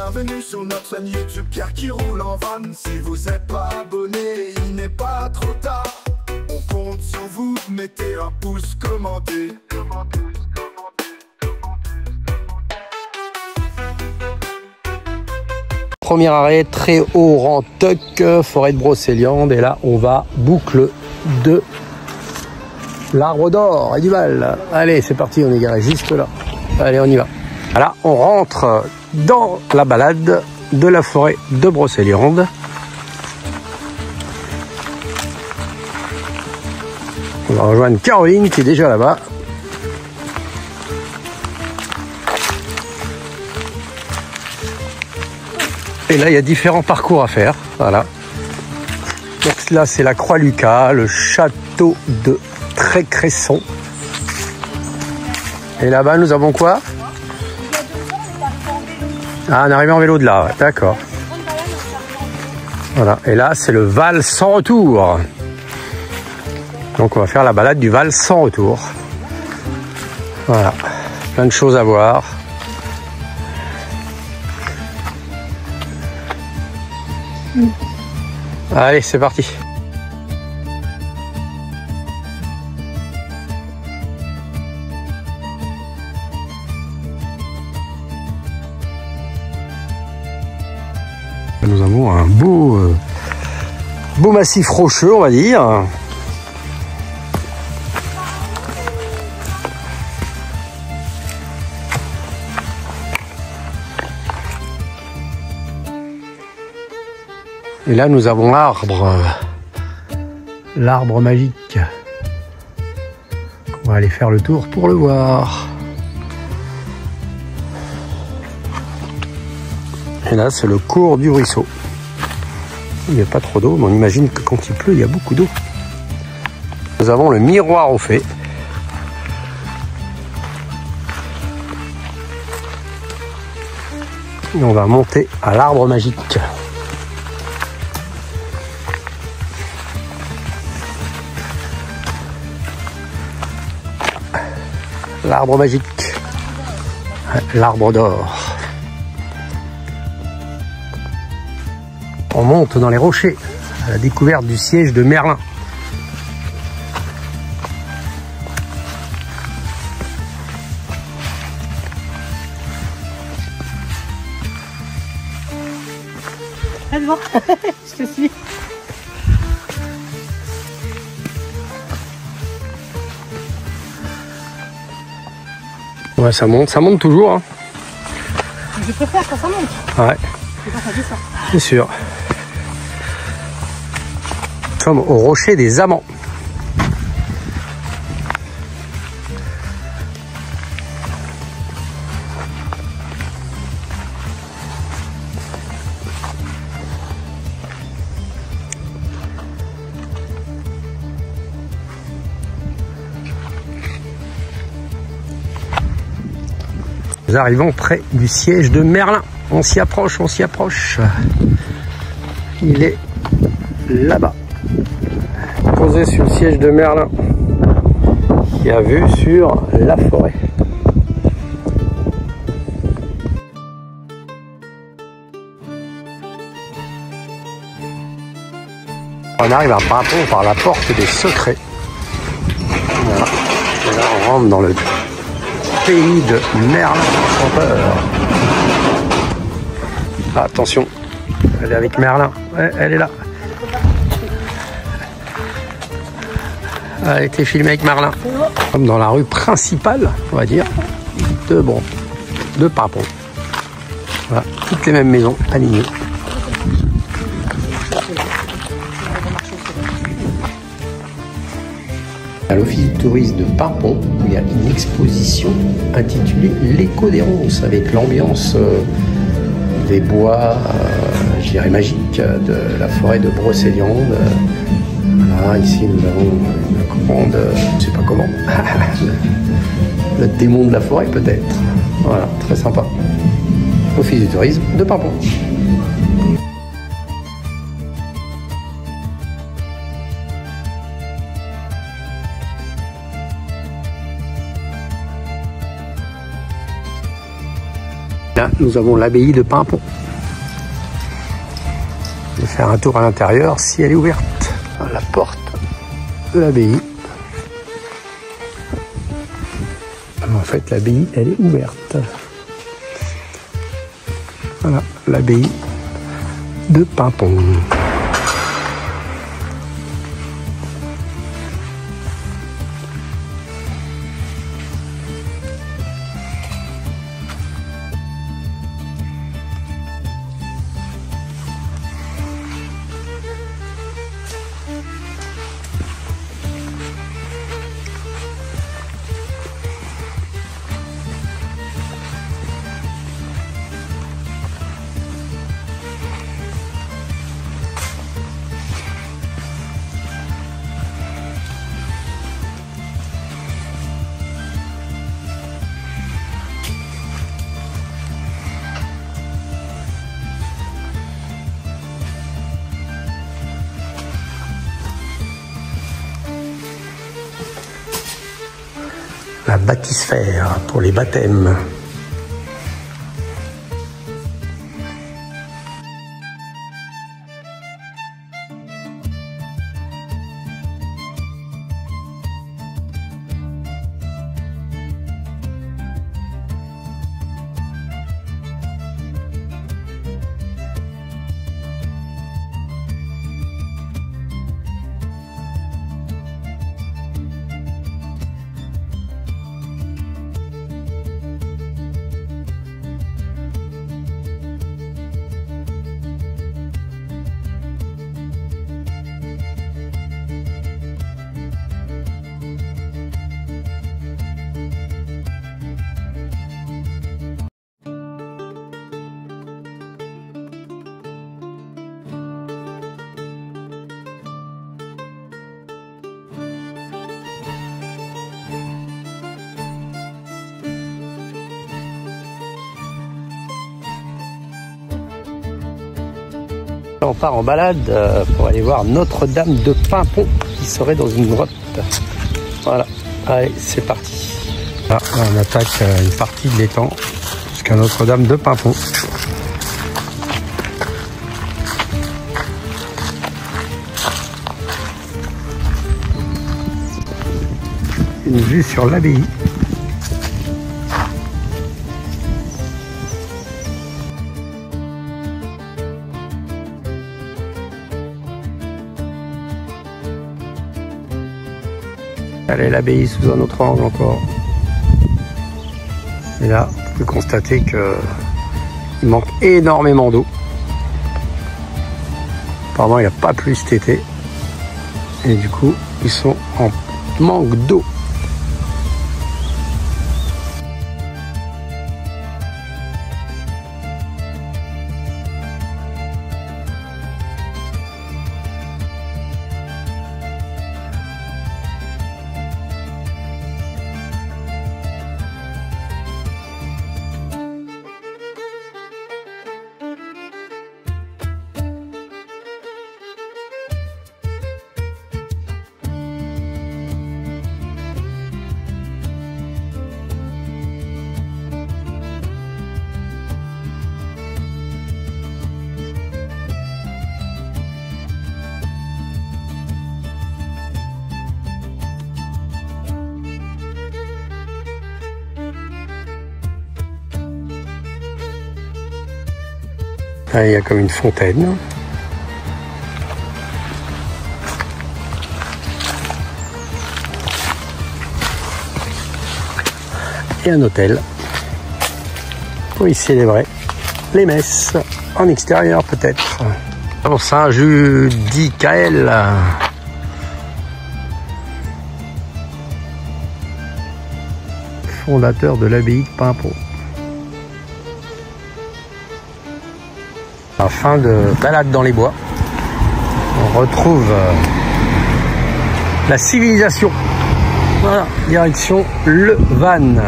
bienvenue sur notre chaîne YouTube Pierre qui roule en van. Si vous êtes pas abonné, il n'est pas trop tard. On compte sur vous, mettez un pouce, commentez. Premier arrêt, très haut rang tuck, forêt de Brocéliande. Et là, on va boucle de l'Arbre d'Or et du Val. Allez, c'est parti, on est garé juste là. Allez, on y va. Voilà, on rentre dans la balade de la forêt de Brocéliande. On va rejoindre Caroline qui est déjà là-bas. Et là, il y a différents parcours à faire. Voilà. Donc là, c'est la Croix-Lucas, le château de Trécresson. Et là-bas, nous avons quoi? Ah, on est arrivé en vélo de là, ouais, d'accord. Voilà, et là, c'est le Val sans retour. Donc, on va faire la balade du Val sans retour. Voilà, plein de choses à voir. Allez, c'est parti. Nous avons un beau massif rocheux, on va dire. Et là, nous avons l'arbre magique. On va aller faire le tour pour le voir. Et là, c'est le cours du ruisseau. Il n'y a pas trop d'eau, mais on imagine que quand il pleut, il y a beaucoup d'eau. Nous avons le miroir aux fées. Et on va monter à l'arbre magique. L'arbre magique. L'arbre d'or. On monte dans les rochers à la découverte du siège de Merlin. Allez voir, je te suis. Ouais, ça monte toujours. Hein. Je préfère quand ça monte. Ouais. C'est quand ça descend. C'est sûr. Nous sommes au rocher des Amants. Nous arrivons près du siège de Merlin. On s'y approche, on s'y approche. Il est là-bas. Posé sur le siège de Merlin. Qui a vue sur la forêt. On arrive à Paimpont par la porte des secrets. Voilà. Et là, on rentre dans le pays de Merlin Enchanteur. Ah, attention, elle est avec Merlin. Ouais, elle est là. Elle a été filmée avec Merlin. Comme dans la rue principale, on va dire, de Paimpont. Voilà, toutes les mêmes maisons alignées. À l'office du tourisme de Paimpont, où il y a une exposition intitulée L'écho des ronces, avec l'ambiance des bois, je dirais magiques, de la forêt de Brocéliande. Voilà, ici nous avons une grande, je sais pas comment, le démon de la forêt peut-être. Voilà, très sympa. Office du tourisme de Paimpont. Là, nous avons l'abbaye de Paimpont. Je vais faire un tour à l'intérieur si elle est ouverte. La porte de l'abbaye. En fait, l'abbaye, elle est ouverte. Voilà, l'abbaye de Paimpont. La baptisphère pour les baptêmes. On part en balade pour aller voir Notre-Dame de Paimpont qui serait dans une grotte. Voilà, allez, c'est parti. Là, on attaque une partie de l'étang jusqu'à Notre-Dame de Paimpont. Une vue sur l'abbaye. Allez, l'abbaye sous un autre angle encore. Et là, on peut constater qu'il manque énormément d'eau. Apparemment, il n'y a pas plu cet été. Et du coup, ils sont en manque d'eau. Là, il y a comme une fontaine. Et un hôtel pour y célébrer les messes en extérieur peut-être. Pour Saint-Judicaël. Fondateur de l'abbaye de Paimpont. À la fin de balade dans les bois, on retrouve la civilisation. Voilà, direction Le Vanne.